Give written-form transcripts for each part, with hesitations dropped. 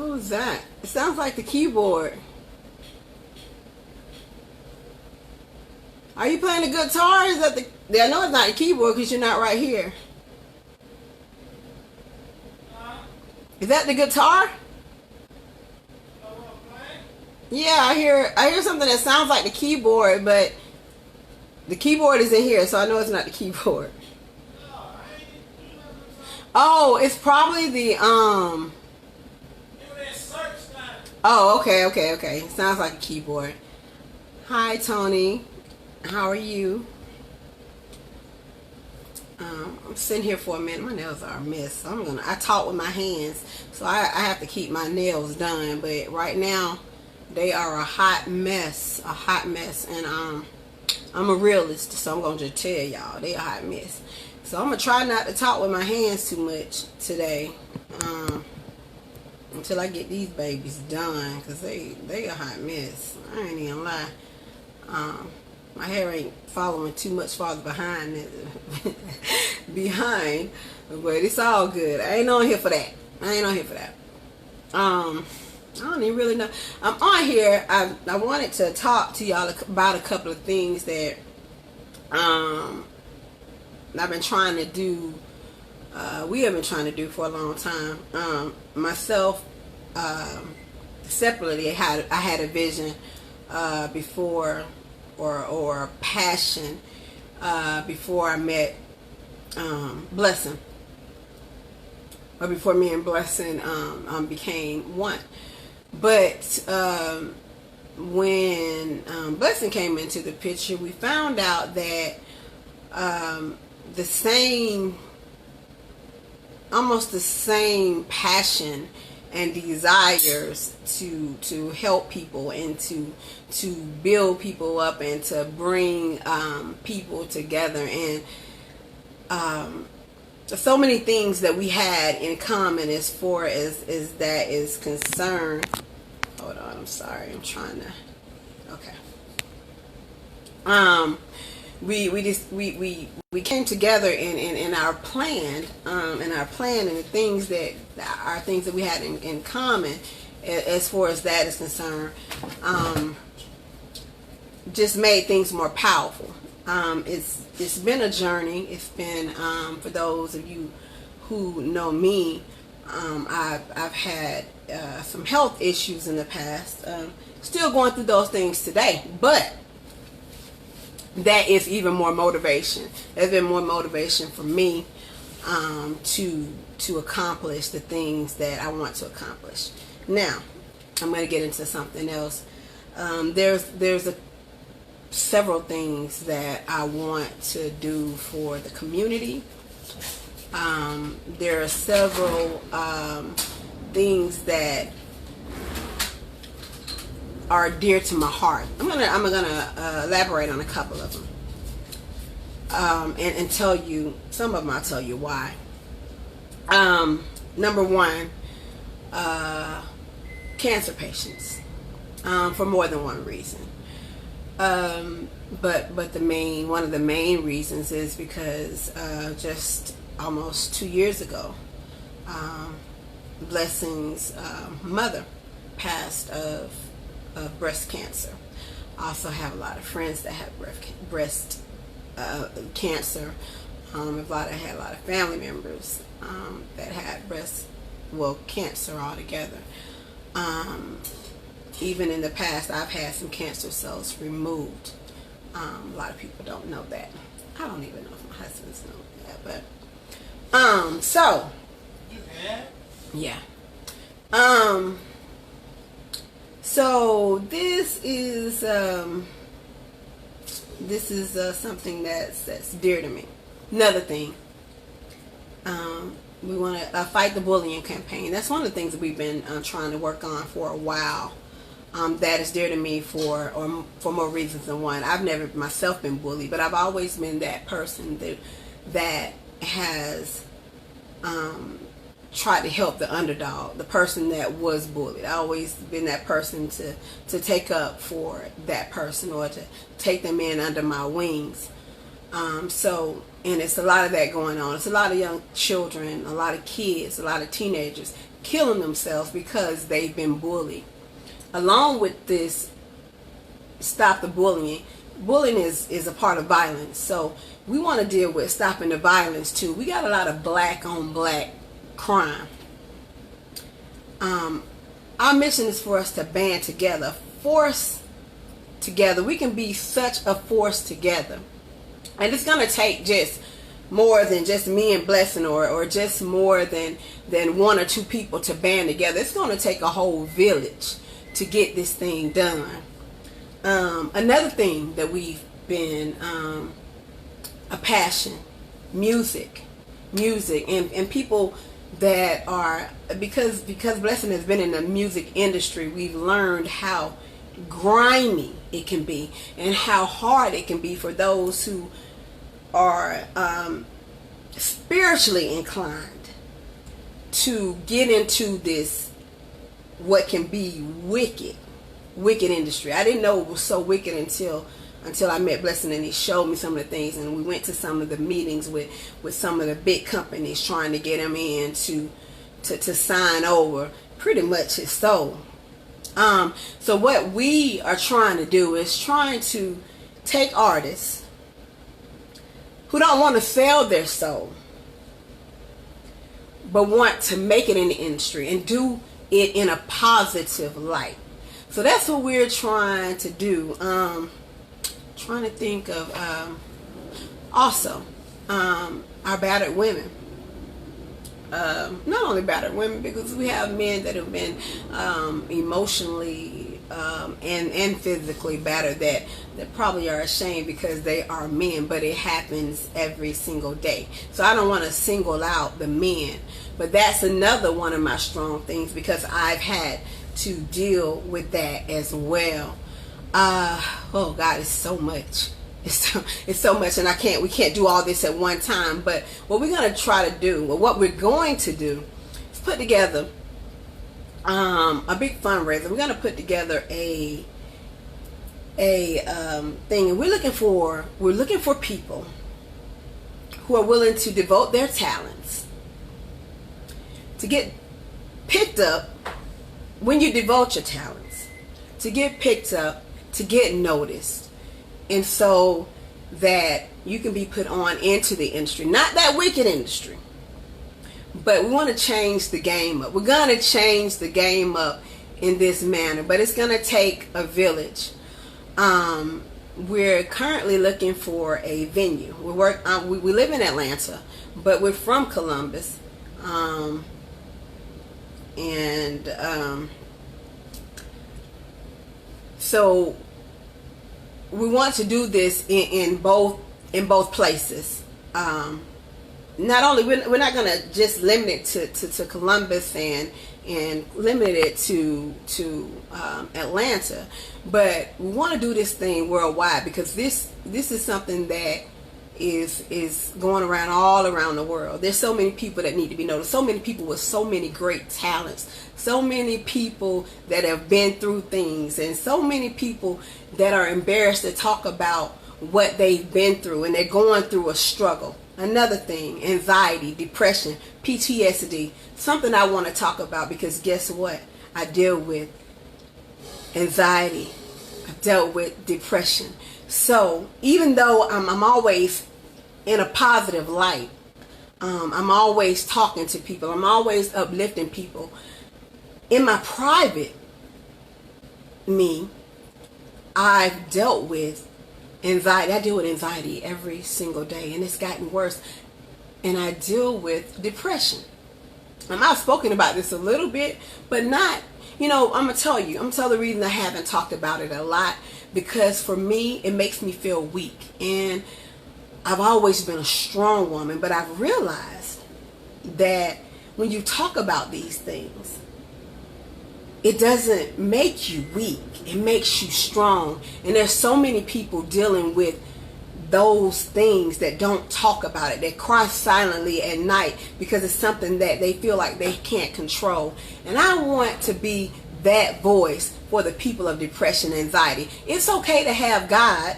What was that? It sounds like the keyboard. Are you playing the guitar? Is that the? I know it's not the keyboard because you're not right here. Is that the guitar? Yeah, I hear something that sounds like the keyboard, but the keyboard is in here, so I know it's not the keyboard. Oh, it's probably the Oh, okay. Sounds like a keyboard. Hi, Tony. How are you? I'm sitting here for a minute. My nails are a mess. So I talk with my hands, so I have to keep my nails done. But right now, they are a hot mess. And I'm a realist, so I'm gonna just tell y'all they a hot mess. So I'm gonna try not to talk with my hands too much today, until I get these babies done, because they a hot mess. I ain't even lie. My hair ain't following too much farther behind but it's all good. I ain't on here for that. I don't even really know. I'm on here. I wanted to talk to y'all about a couple of things that I've been trying to do. We have been trying to do for a long time. Myself, separately, I had a vision before, or a passion before I met Blessing, or before me and Blessing became one. But when Blessing came into the picture, we found out that almost the same passion and desires to help people and to build people up and to bring people together, and so many things that we had in common as far as that is concerned. Hold on, I'm sorry, I'm trying to. Okay. We came together in our plan, and the things that are things that we had in common as far as that is concerned, just made things more powerful. It's been a journey. It's been, for those of you who know me, I've had some health issues in the past. Still going through those things today, but that is even more motivation. There's been more motivation for me to accomplish the things that I want to accomplish. Now, I'm going to get into something else. There's several things that I want to do for the community. There are several things that are dear to my heart. I'm gonna elaborate on a couple of them, and tell you some of them. I'll tell you why. Number one, cancer patients, for more than one reason. But one of the main reasons is because just almost 2 years ago, Blessing's mother passed of breast cancer. I also have a lot of friends that have breast cancer. I had a lot of family members that had cancer altogether. Even in the past, I've had some cancer cells removed. A lot of people don't know that. I don't even know if my husband's know that, but so yeah. So this is something that's dear to me. Another thing, we want to fight the bullying campaign. That's one of the things that we've been trying to work on for a while. That is dear to me for more reasons than one. I've never myself been bullied, but I've always been that person that has tried to help the underdog, the person that was bullied. I've always been that person to take up for that person, or to take them in under my wings. And it's a lot of that going on. It's a lot of young children, a lot of kids, a lot of teenagers killing themselves because they've been bullied. Along with this, stop the bullying. Bullying is a part of violence. So we want to deal with stopping the violence too. We got a lot of black on black crime. Our mission is for us to band together, force together. We can be such a force together. And it's going to take just more than just me and Blessing, or just more than one or two people to band together. It's going to take a whole village to get this thing done. Another thing that we've been a passion, music, and people that are, because Blessing has been in the music industry, we've learned how grimy it can be and how hard it can be for those who are spiritually inclined to get into this, what can be wicked industry. I didn't know it was so wicked until I met Blessing, and he showed me some of the things, and we went to some of the meetings with some of the big companies trying to get him in to sign over pretty much his soul. So what we are trying to do is trying to take artists who don't want to sell their soul, but want to make it in the industry and do it in a positive light. So that's what we're trying to do. Trying to think of also our battered women. Not only battered women, because we have men that have been emotionally and physically battered that probably are ashamed because they are men, but it happens every single day. So I don't want to single out the men, but that's another one of my strong things, because I've had to deal with that as well. Oh God, it's so much. It's so much, and we can't do all this at one time. But what we're going to try to do, what we're going to do, is put together a big fundraiser. We're going to put together a thing, and we're looking for people who are willing to devote their talents to get picked up. When you devote your talents to get picked up, to get noticed, and so that you can be put on into the industry, not that wicked industry, but we want to change the game up. We're going to change the game up in this manner, but it's going to take a village. We're currently looking for a venue. We live in Atlanta, but we're from Columbus. So we want to do this in both places. Not only we're not going to just limit it to Columbus and limit it to Atlanta, but we want to do this thing worldwide, because this is something that is going around all around the world. There's so many people that need to be noticed, so many people with so many great talents, so many people that have been through things, and so many people that are embarrassed to talk about what they've been through, and they're going through a struggle. Another thing, anxiety, depression, PTSD, something I want to talk about, because guess what? I deal with anxiety. I've dealt with depression. So even though I'm always in a positive light, I'm always talking to people, I'm always uplifting people, in my private me, I've dealt with anxiety. I deal with anxiety every single day, and it's gotten worse. And I deal with depression. I've spoken about this a little bit, but not, I'm going to tell the reason I haven't talked about it a lot, because for me, it makes me feel weak. And I've always been a strong woman, but I've realized that when you talk about these things, it doesn't make you weak. It makes you strong. And there's so many people dealing with those things that don't talk about it. They cry silently at night because it's something that they feel like they can't control. And I want to be that voice for the people of depression and anxiety. It's okay to have God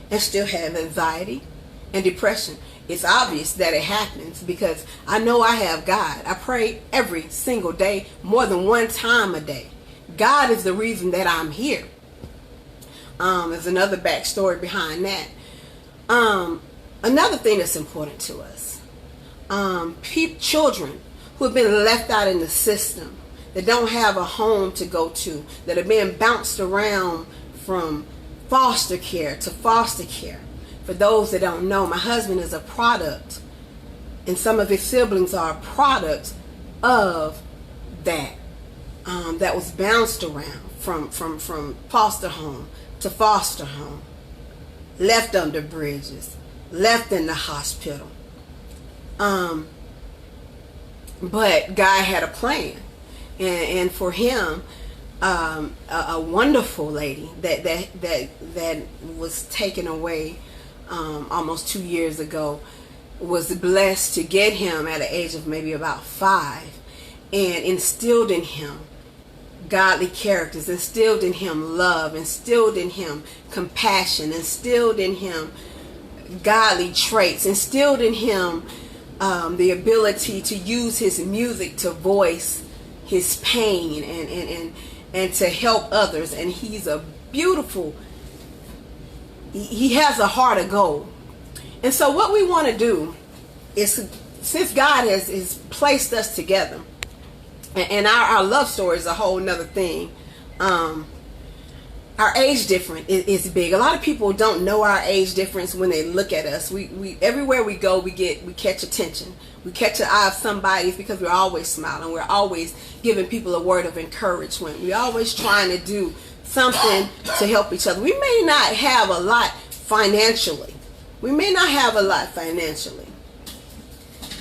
and still have anxiety and depression. it's obvious that it happens because I know I have God. I pray every single day, more than one time a day. God is the reason that I'm here. There's another backstory behind that. Another thing that's important to us, children who have been left out in the system, that don't have a home to go to, that are being bounced around from foster care to foster care. For those that don't know, my husband is a product, and some of his siblings are a product of that. That was bounced around from foster home to foster home, left under bridges, left in the hospital. But God had a plan, and for him, a wonderful lady that was taken away almost 2 years ago was blessed to get him at an age of maybe about 5, and instilled in him godly characters, instilled in him love, instilled in him compassion, instilled in him godly traits, instilled in him the ability to use his music to voice his pain and to help others. And he's a beautiful, he has a heart of gold. And so what we want to do is, since God has placed us together, and our love story is a whole nother thing. Our age difference is big. A lot of people don't know our age difference when they look at us. We everywhere we go, we catch attention. We catch the eye of somebody because we're always smiling. We're always giving people a word of encouragement. We're always trying to do something to help each other. We may not have a lot financially.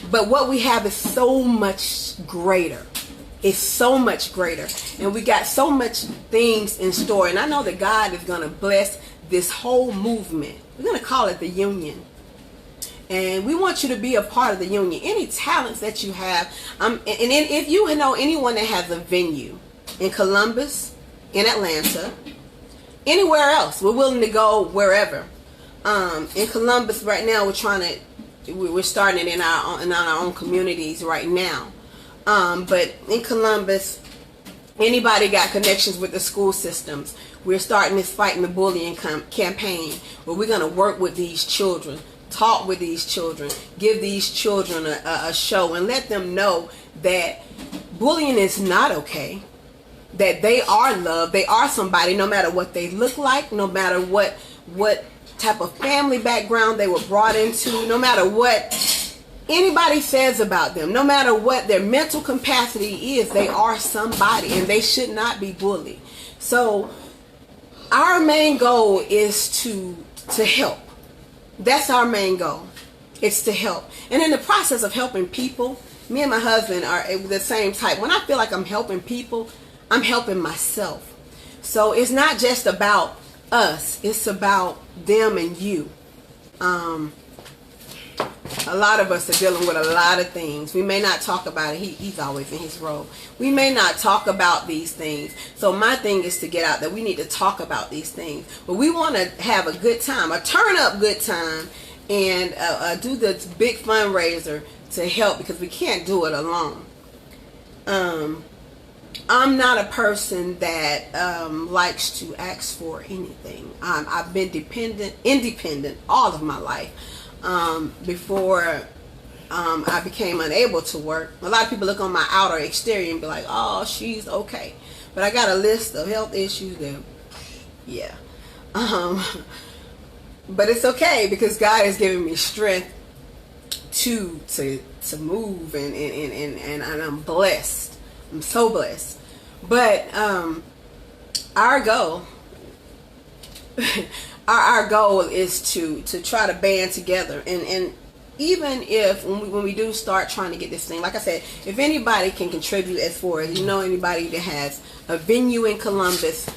But what we have is so much greater. It's so much greater, and we got so much things in store. And I know that God is going to bless this whole movement. We're going to call it the Union, and we want you to be a part of the Union. Any talents that you have, and if you know anyone that has a venue in Columbus, in Atlanta, anywhere else, we're willing to go wherever. In Columbus right now, we're starting it in our own communities right now. But in Columbus, anybody got connections with the school systems, we're starting this Fighting the Bullying campaign, where we're going to work with these children, talk with these children, give these children a show, and let them know that bullying is not okay, that they are loved, they are somebody, no matter what they look like, no matter what type of family background they were brought into, no matter what anybody says about them, no matter what their mental capacity is, they are somebody, and they should not be bullied. So our main goal is to help. That's our main goal. It's to help. And in the process of helping people, me and my husband are the same type. When I feel like I'm helping people, I'm helping myself. So it's not just about us. It's about them and you. A lot of us are dealing with a lot of things. We may not talk about it. He's always in his role. We may not talk about these things. So my thing is to get out that we need to talk about these things. But we want to have a good time, a turn-up good time, and do this big fundraiser to help, because we can't do it alone. I'm not a person that likes to ask for anything. I've been independent all of my life. Before I became unable to work. A lot of people look on my outer exterior and be like, oh, she's okay. But I got a list of health issues that, yeah. But it's okay, because God has given me strength to move, and I'm blessed. I'm so blessed. But our goal our goal is to try to band together, and even if when we do start trying to get this thing, like I said, if anybody can contribute, as far as anybody that has a venue in Columbus,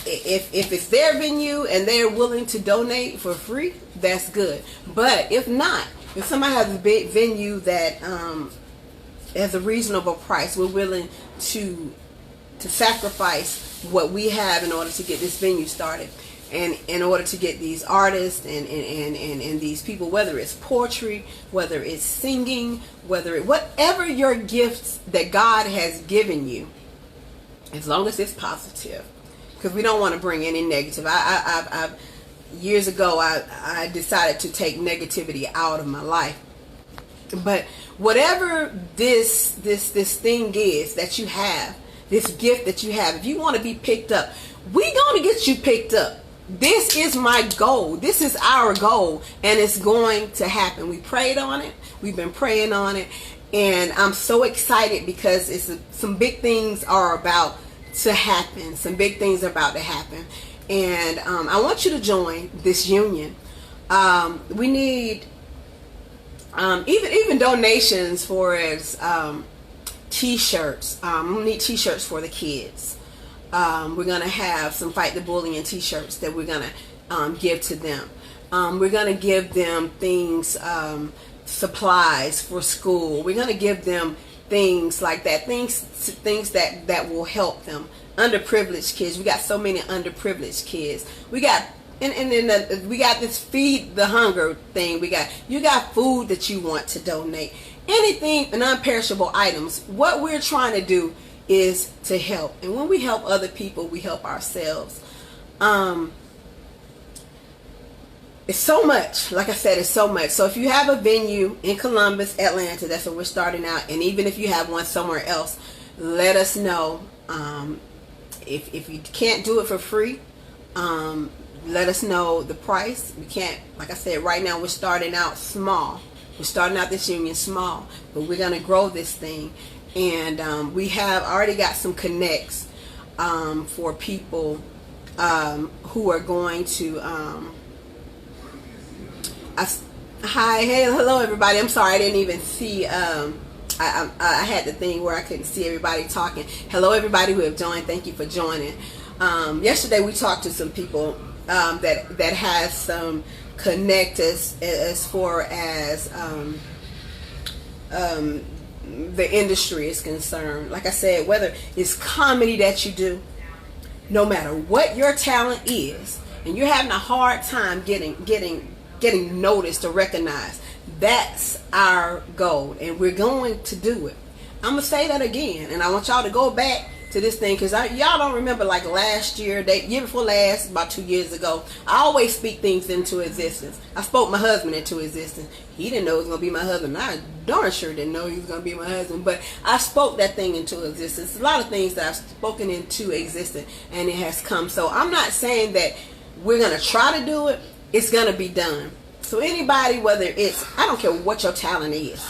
if it's their venue and they're willing to donate for free, that's good. But if not, if somebody has a big venue that has a reasonable price, we're willing to sacrifice what we have in order to get this venue started. and in order to get these artists and these people, whether it's poetry, whether it's singing, whatever your gifts that God has given you, as long as it's positive, because we don't want to bring any negative. I've years ago I decided to take negativity out of my life. But whatever this thing is that you have, this gift that you have, if you want to be picked up, we're going to get you picked up. This is my goal. This is our goal, and it's going to happen. We prayed on it. We've been praying on it, and I'm so excited because some big things are about to happen. Some big things are about to happen, and I want you to join this union. We need even donations for as t-shirts. We need t-shirts for the kids. We're going to have some Fight the Bullying t-shirts that we're going to give to them. We're going to give them things, supplies for school. We're going to give them things like that, things that will help them. Underprivileged kids. We got so many underprivileged kids. We got we got this feed the hunger thing. You got food that you want to donate. Anything, and non-perishable items. What we're trying to do is to help, and when we help other people, we help ourselves. It's so much. Like I said, it's so much. So if you have a venue in Columbus, Atlanta, that's where we're starting out, and even if you have one somewhere else, let us know. If you can't do it for free, let us know the price. We can't, like I said, right now we're starting out small. We're starting out this union small, but we're going to grow this thing. And we have already got some connects for people who are going to hello everybody. I'm sorry I didn't even see I had the thing where I couldn't see everybody talking. Hello everybody who have joined. Thank you for joining. Yesterday we talked to some people that has some connect as far as the industry is concerned. Like I said, whether it's comedy that you do, no matter what your talent is, and you're having a hard time getting noticed or recognized, that's our goal, and we're going to do it. I'm gonna say that again, and I want y'all to go back to this thing, because y'all don't remember, like last year, year before last, about 2 years ago, I always speak things into existence. I spoke my husband into existence. He didn't know it was going to be my husband. I darn sure didn't know he was going to be my husband, but I spoke that thing into existence. A lot of things that I've spoken into existence, and it has come. So I'm not saying that we're going to try to do it. It's going to be done. So anybody, whether it's, I don't care what your talent is.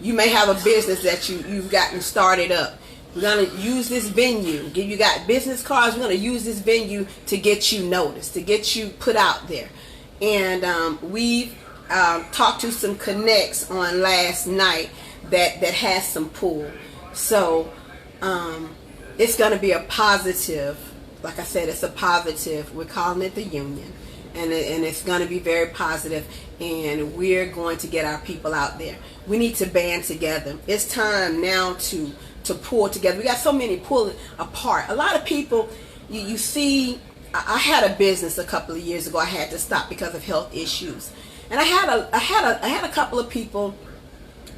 You may have a business that you've gotten started up. We're going to use this venue. You got business cards. We're going to use this venue to get you noticed, to get you put out there. And we've talked to some connects on last night that has some pull. So it's going to be a positive. Like I said, it's a positive. We're calling it the union. And it's going to be very positive. And we're going to get our people out there. We need to band together. It's time now to pull together. We got so many pulling apart. A lot of people, you see, I had a business a couple of years ago. I had to stop because of health issues, and I had a couple of people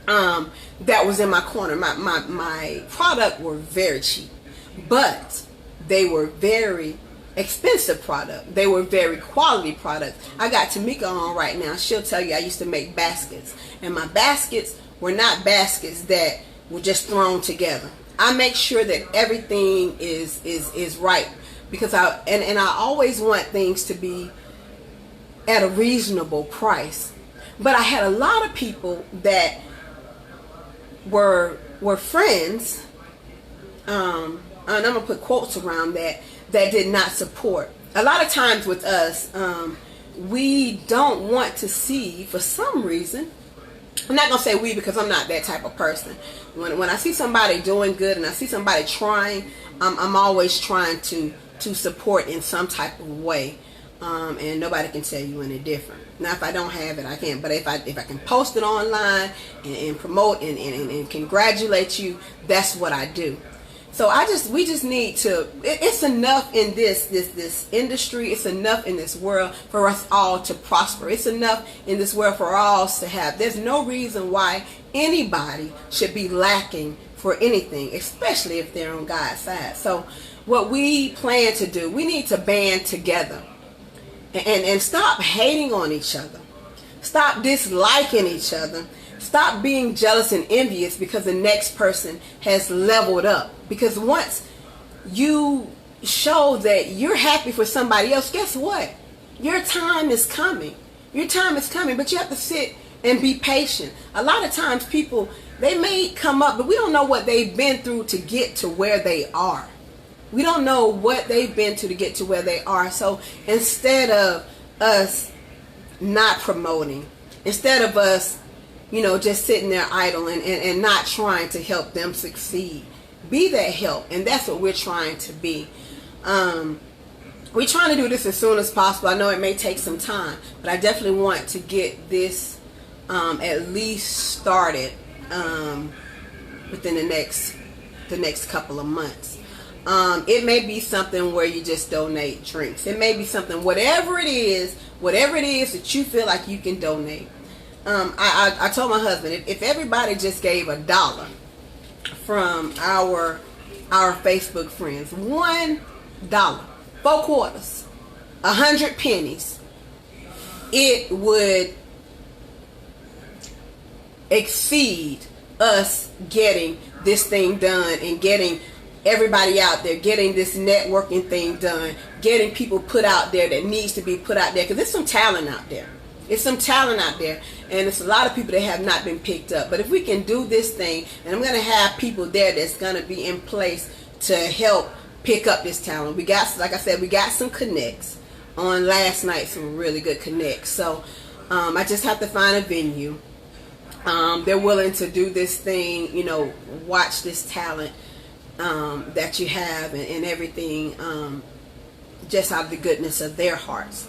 that was in my corner. My product were very cheap, but they were very expensive product. They were very quality products. I got Tamika on right now. She'll tell you I used to make baskets, and my baskets were not baskets that were just thrown together. I make sure that everything is right, because I always want things to be at a reasonable price. But I had a lot of people that were friends, and I'm gonna put quotes around that did not support. A lot of times with us, we don't want to see, for some reason, I'm not going to say we, because I'm not that type of person. When I see somebody doing good and I see somebody trying, I'm always trying to support in some type of way. And nobody can tell you any different. Now, if I don't have it, I can't. But if I can post it online and promote and congratulate you, that's what I do. So we just need to, it's enough in this industry, it's enough in this world for us all to prosper. It's enough in this world for all to have. There's no reason why anybody should be lacking for anything, especially if they're on God's side. So what we plan to do, we need to band together and stop hating on each other. Stop disliking each other. Stop being jealous and envious because the next person has leveled up. Because once you show that you're happy for somebody else, guess what? Your time is coming. Your time is coming, but you have to sit and be patient. A lot of times people, they may come up, but we don't know what they've been through to get to where they are. We don't know what they've been to get to where they are. So instead of us not promoting, instead of us just sitting there idle and not trying to help them succeed, be that help. And that's what we're trying to be. We're trying to do this as soon as possible. I know it may take some time, but I definitely want to get this at least started within the next couple of months. It may be something where you just donate drinks. It may be something, whatever it is that you feel like you can donate. I told my husband, if everybody just gave $1 from our Facebook friends, $1, 4 quarters, 100 pennies, it would exceed us getting this thing done and getting everybody out there, getting this networking thing done, getting people put out there that needs to be put out there, because there's some talent out there. It's some talent out there, and it's a lot of people that have not been picked up. But if we can do this thing, and I'm going to have people there that's going to be in place to help pick up this talent. We got, like I said, we got some connects on last night, some really good connects. So I just have to find a venue. They're willing to do this thing, watch this talent that you have and everything, just out of the goodness of their hearts.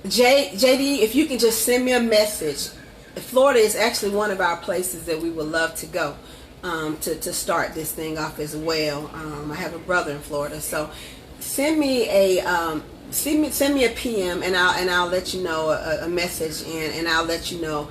JD, if you can just send me a message. Florida is actually one of our places that we would love to go to start this thing off as well. I have a brother in Florida, so send me a PM and I'll let you know a message and I'll let you know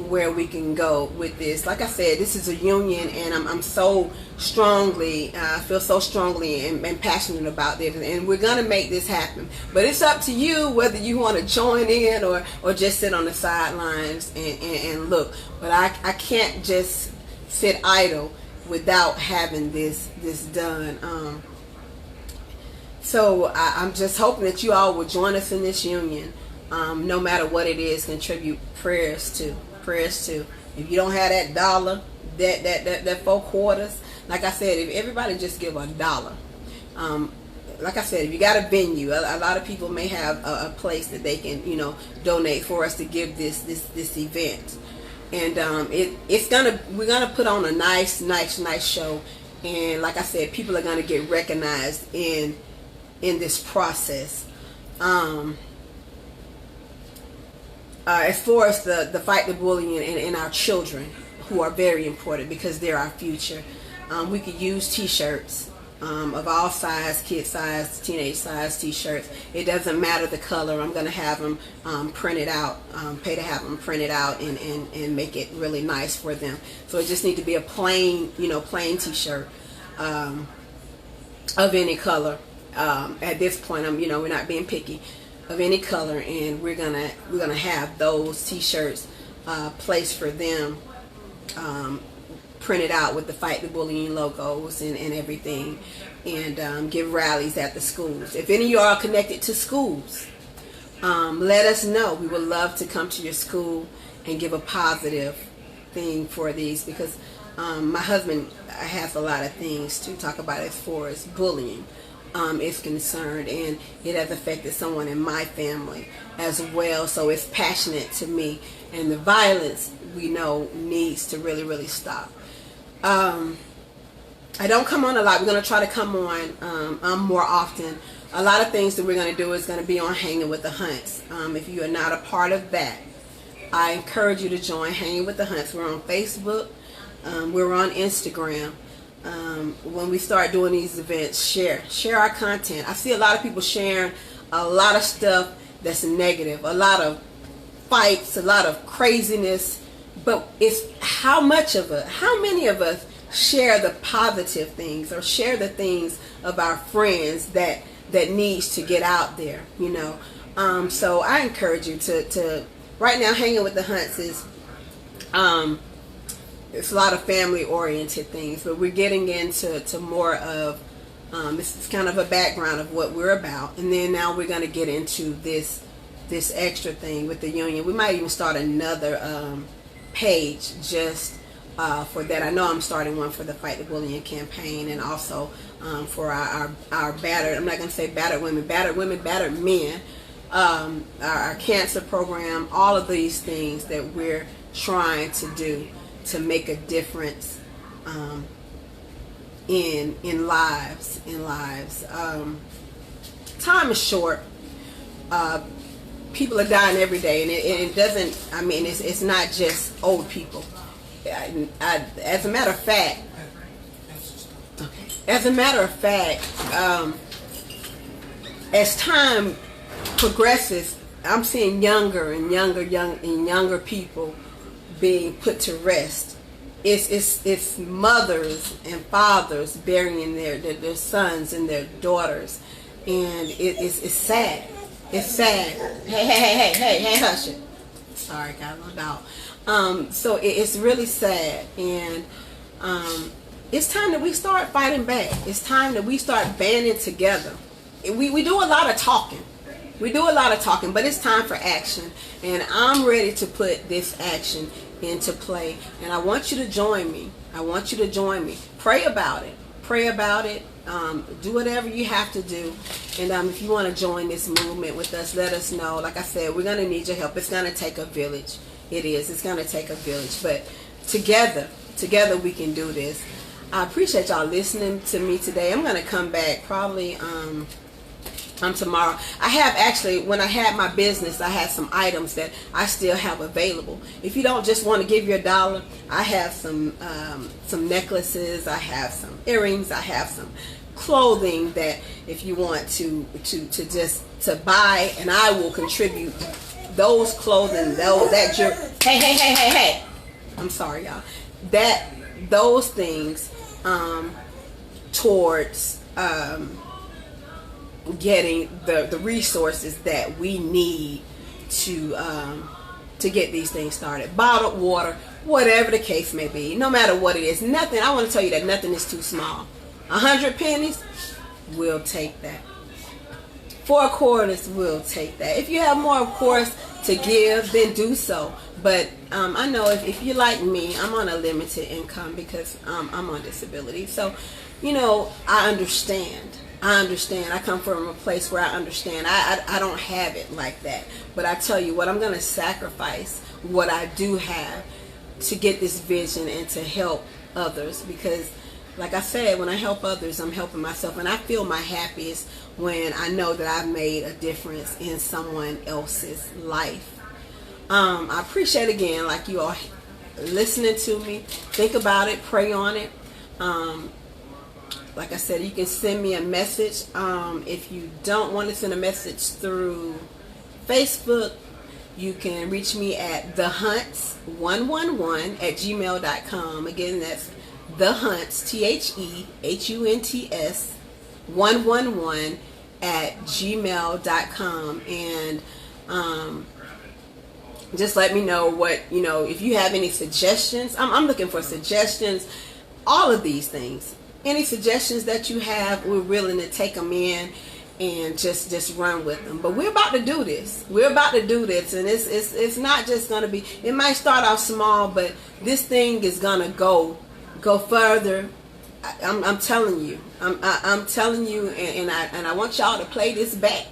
where we can go with this. Like I said, this is a union, and I'm so strongly, I feel so strongly and passionate about this, and we're gonna make this happen. But it's up to you whether you want to join in or just sit on the sidelines and look. But I can't just sit idle without having this done. So I'm just hoping that you all will join us in this union. No matter what it is, contribute prayers to. If you don't have that $1, that 4 quarters, like I said, if everybody just give $1, like I said, if you got a venue, a lot of people may have a place that they can, donate for us to give this event, and we're gonna put on a nice show, and like I said, people are gonna get recognized in this process. As far as the fight the bullying and our children, who are very important because they're our future, we could use t-shirts of all size, kid size, teenage size t-shirts. It doesn't matter the color. I'm going to have them printed out, pay to have them printed out and make it really nice for them. So it just needs to be a plain t-shirt of any color. At this point, we're not being picky, of any color, and we're gonna have those t-shirts placed for them, printed out with the Fight the Bullying logos and everything, and give rallies at the schools. If any of you are connected to schools, let us know. We would love to come to your school and give a positive thing for these, because my husband has a lot of things to talk about as far as bullying is concerned, and it has affected someone in my family as well, so it's passionate to me, and the violence we know needs to really stop. I don't come on a lot. We're going to try to come on more often. A lot of things that we're going to do is going to be on Hanging with the Hunts. If you are not a part of that, I encourage you to join Hanging with the Hunts. We're on Facebook. We're on Instagram. When we start doing these events, share our content. I see a lot of people sharing a lot of stuff that's negative, a lot of fights, a lot of craziness, but it's how many of us share the positive things or share the things of our friends that needs to get out there, so I encourage you to right now. Hanging with the Hunts is it's a lot of family oriented things, but we're getting into more of this is kind of a background of what we're about, and then now we're going to get into this extra thing with the union. We might even start another page just for that. I know I'm starting one for the Fight the Bullying campaign, and also for our battered, I'm not going to say battered women, battered men, our cancer program, all of these things that we're trying to do to make a difference in lives. Time is short. People are dying every day, and it doesn't. I mean, it's not just old people. As a matter of fact, as time progresses, I'm seeing younger people being put to rest. It's mothers and fathers burying their sons and their daughters, and it's sad. It's sad. Hey, hush it. Sorry, got a little dog. So it's really sad, and it's time that we start fighting back. It's time that we start banding together. We do a lot of talking. But it's time for action, and I'm ready to put this action into play, and I want you to join me. Pray about it. Do whatever you have to do, and if you want to join this movement with us, let us know. Like I said, we're going to need your help. It's going to take a village. It's going to take a village, but together we can do this. I appreciate y'all listening to me today. I'm going to come back probably tomorrow. I have actually, when I had my business, I had some items that I still have available. If you don't just want to give your $1, I have some necklaces, I have some earrings, I have some clothing that if you want to buy, and I will contribute those clothing, that jewelry. Hey. I'm sorry, y'all. Those things towards getting the resources that we need to get these things started. Bottled water, whatever the case may be, no matter what it is, nothing. I want to tell you that nothing is too small. 100 pennies, we'll take that. 4 quarters, we'll take that. If you have more, of course, to give, then do so. But I know if you're like me, I'm on a limited income because I'm on disability. So, I understand. I come from a place where I understand. I don't have it like that. But I tell you what, I'm going to sacrifice what I do have to get this vision and to help others. Because, like I said, when I help others, I'm helping myself. And I feel my happiest when I know that I've made a difference in someone else's life. I appreciate, again, like you all listening to me. Think about it. Pray on it. Like I said, you can send me a message. If you don't want to send a message through Facebook, you can reach me at thehunts111@gmail.com. Again, that's thehunts, THEHUNTS 111@gmail.com. And just let me know what, if you have any suggestions. I'm looking for suggestions, all of these things. Any suggestions that you have, we're willing to take them in and just run with them. But we're about to do this. And it's not just going to be, it might start off small, but this thing is going to go further. I'm telling you. I'm telling you, and I want y'all to play this back.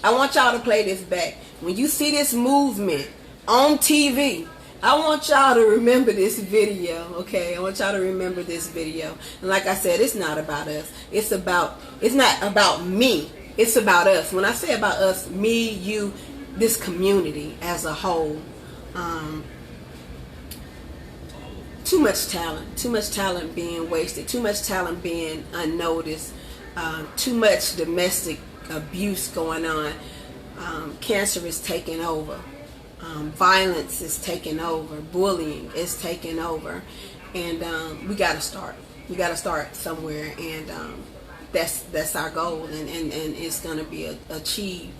When you see this movement on TV, I want y'all to remember this video, okay? I want y'all to remember this video. And like I said, it's not about us. It's not about me. It's about us. When I say about us, me, you, this community as a whole. Um, too much talent being wasted, too much talent being unnoticed, too much domestic abuse going on. Cancer is taking over. Violence is taking over. Bullying is taking over. And we got to start. We got to start somewhere. And that's our goal. And it's going to be achieved.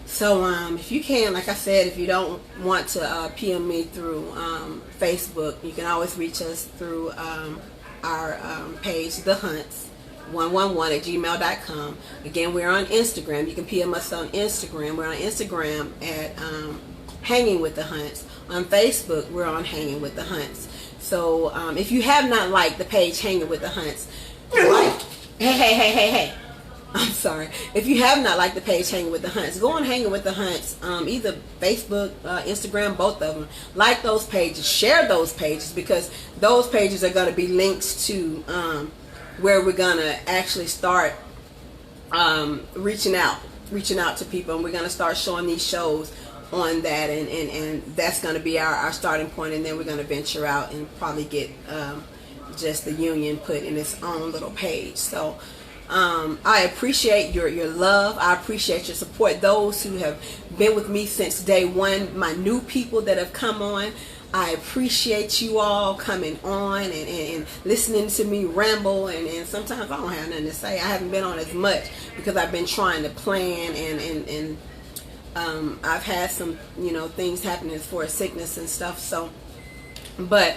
So if you can, like I said, if you don't want to PM me through Facebook, you can always reach us through our page, The Hunts 111 at gmail.com. Again, we're on Instagram. You can PM us on Instagram. We're on Instagram at Hanging with the Hunts. On Facebook, we're on Hanging with the Hunts. So if you have not liked the page Hanging with the Hunts, like, hey. I'm sorry. If you have not liked the page Hanging with the Hunts, go on Hanging with the Hunts, either Facebook, Instagram, both of them. Like those pages, share those pages, because those pages are going to be links to where we're going to actually start reaching out to people, and we're going to start showing these shows on that, and that's going to be our starting point, and then we're going to venture out and probably get just the union put in its own little page. So I appreciate your love. I appreciate your support. Those who have been with me since day one, my new people that have come on, I appreciate you all coming on and listening to me ramble. And sometimes I don't have nothing to say. I haven't been on as much because I've been trying to plan and I've had some, things happening for sickness and stuff. So, but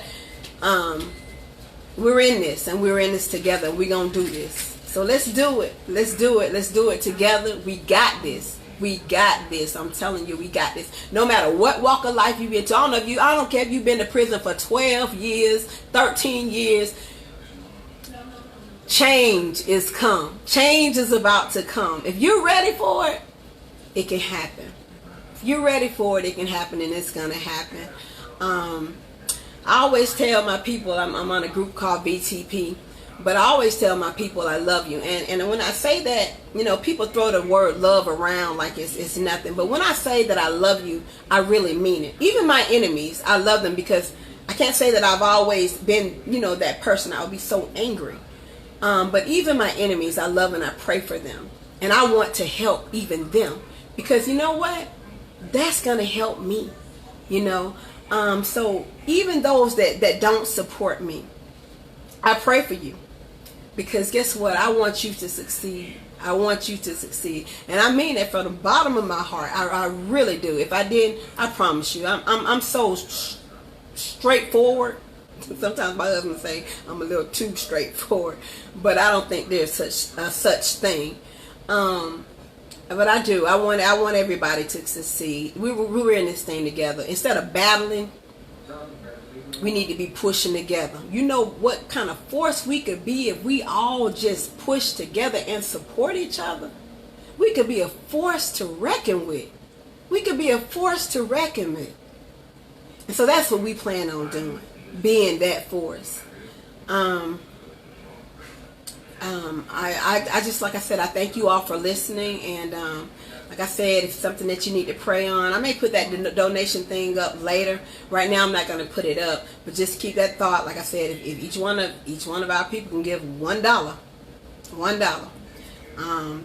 we're in this, and we're in this together. We're going to do this. So let's do it. Let's do it together. We got this. I'm telling you, we got this. No matter what walk of life you've been to. I don't care if you've been to prison for 12 years, 13 years. Change is come. Change is about to come. If you're ready for it, it can happen. If you're ready for it, it can happen, and it's going to happen. I always tell my people, I'm on a group called BTP. But I always tell my people I love you. And when I say that, people throw the word love around like it's nothing. But when I say that I love you, I really mean it. Even my enemies, I love them, because I can't say that I've always been, that person. I would be so angry. But even my enemies, I love and I pray for them. And I want to help even them. Because you know what? That's going to help me, So even those that don't support me, I pray for you. Because guess what? I want you to succeed. I want you to succeed. And I mean it from the bottom of my heart. I really do. If I didn't, I promise you. I'm so straightforward. Sometimes my husband say I'm a little too straightforward. But I don't think there's such thing. But I do. I want everybody to succeed. We're in this thing together. Instead of battling, we need to be pushing together. You know what kind of force we could be if we all just push together and support each other? We could be a force to reckon with. And so that's what we plan on doing, being that force. I just, like I said, I thank you all for listening, and like I said, if it's something that you need to pray on, I may put that donation thing up later. Right now I'm not going to put it up, but just keep that thought. Like I said, if each one of our people can give $1,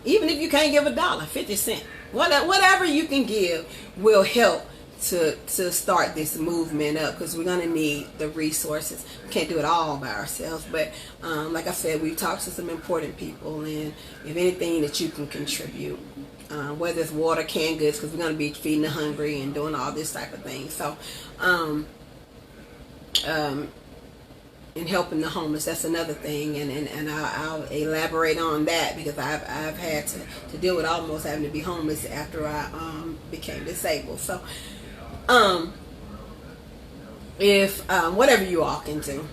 even if you can't give $1, 50 cents, whatever you can give will help to start this movement up, because we're going to need the resources. We can't do it all by ourselves, but like I said, we've talked to some important people, and if anything that you can contribute, whether it's water, canned goods, because we're going to be feeding the hungry and doing all this type of thing. So and helping the homeless, that's another thing, and I'll elaborate on that, because I've had to deal with almost having to be homeless after I became disabled. So if whatever you all can do,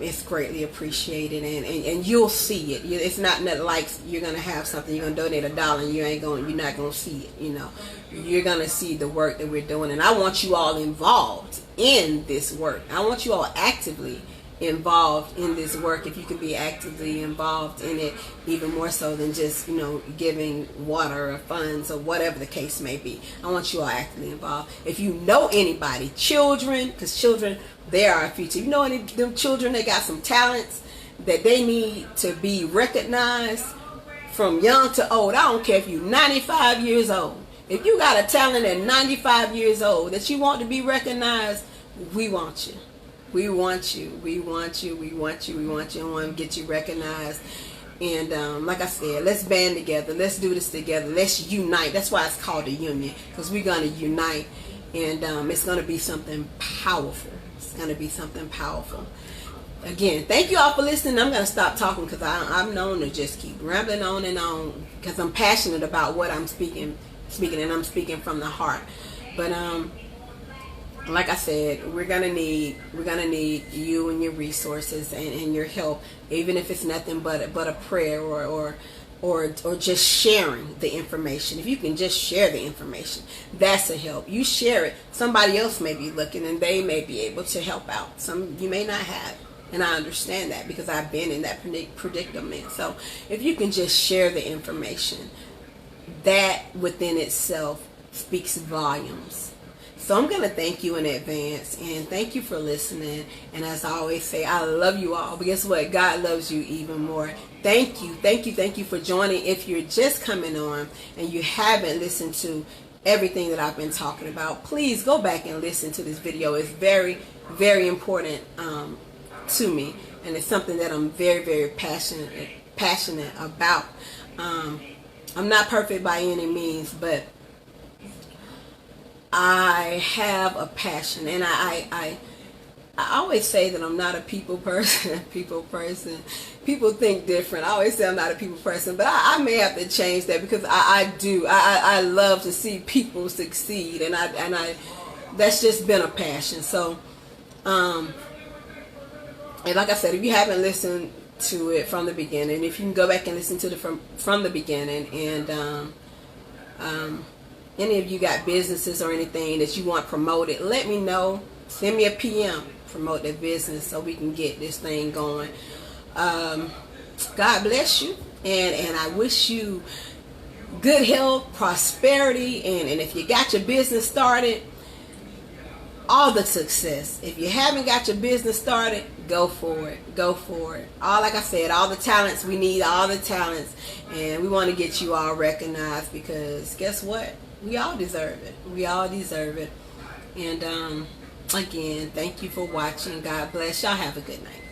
it's greatly appreciated, and you'll see it. It's not like you're gonna have something, you're gonna donate $1 and you're not gonna see it. You're gonna see the work that we're doing, and I want you all involved in this work. I want you all actively involved in this work, if you can be actively involved in it, even more so than just, giving water or funds or whatever the case may be. I want you all actively involved. If you know anybody, children, because children, they are our future. You know any of them children that got some talents that they need to be recognized from young to old. I don't care if you're 95 years old. If you got a talent at 95 years old that you want to be recognized, we want you. We want you. We want you. We want you. We want you. I want to get you recognized. And like I said, let's band together. Let's do this together. Let's unite. That's why it's called a union, because we're going to unite. And it's going to be something powerful. It's going to be something powerful. Again, thank you all for listening. I'm going to stop talking because I'm known to just keep rambling on and on because I'm passionate about what I'm speaking, and I'm speaking from the heart. But like I said, we're gonna need you and your resources and your help, even if it's nothing but a prayer or just sharing the information. If you can just share the information, that's a help. You share it, somebody else may be looking and they may be able to help out. Some you may not have, and I understand that because I've been in that predicament. So if you can just share the information, that within itself speaks volumes. So I'm going to thank you in advance, and thank you for listening. And as I always say, I love you all. But guess what? God loves you even more. Thank you. Thank you. Thank you for joining. If you're just coming on and you haven't listened to everything that I've been talking about, please go back and listen to this video. It's very, very important to me. And it's something that I'm very, very passionate about. I'm not perfect by any means, but I have a passion, and I always say that I'm not a people person. People think different. I always say I'm not a people person, but I may have to change that because I do. I love to see people succeed, and I that's just been a passion. So, and like I said, if you haven't listened to it from the beginning, if you can go back and listen to it from the beginning, and any of you got businesses or anything that you want promoted, let me know. Send me a PM, promote that business so we can get this thing going. God bless you, and I wish you good health, prosperity, and if you got your business started, all the success. If you haven't got your business started, go for it. Go for it. Like I said, all the talents, we need all the talents, and we want to get you all recognized because guess what? We all deserve it. We all deserve it. And again, thank you for watching. God bless. Y'all have a good night.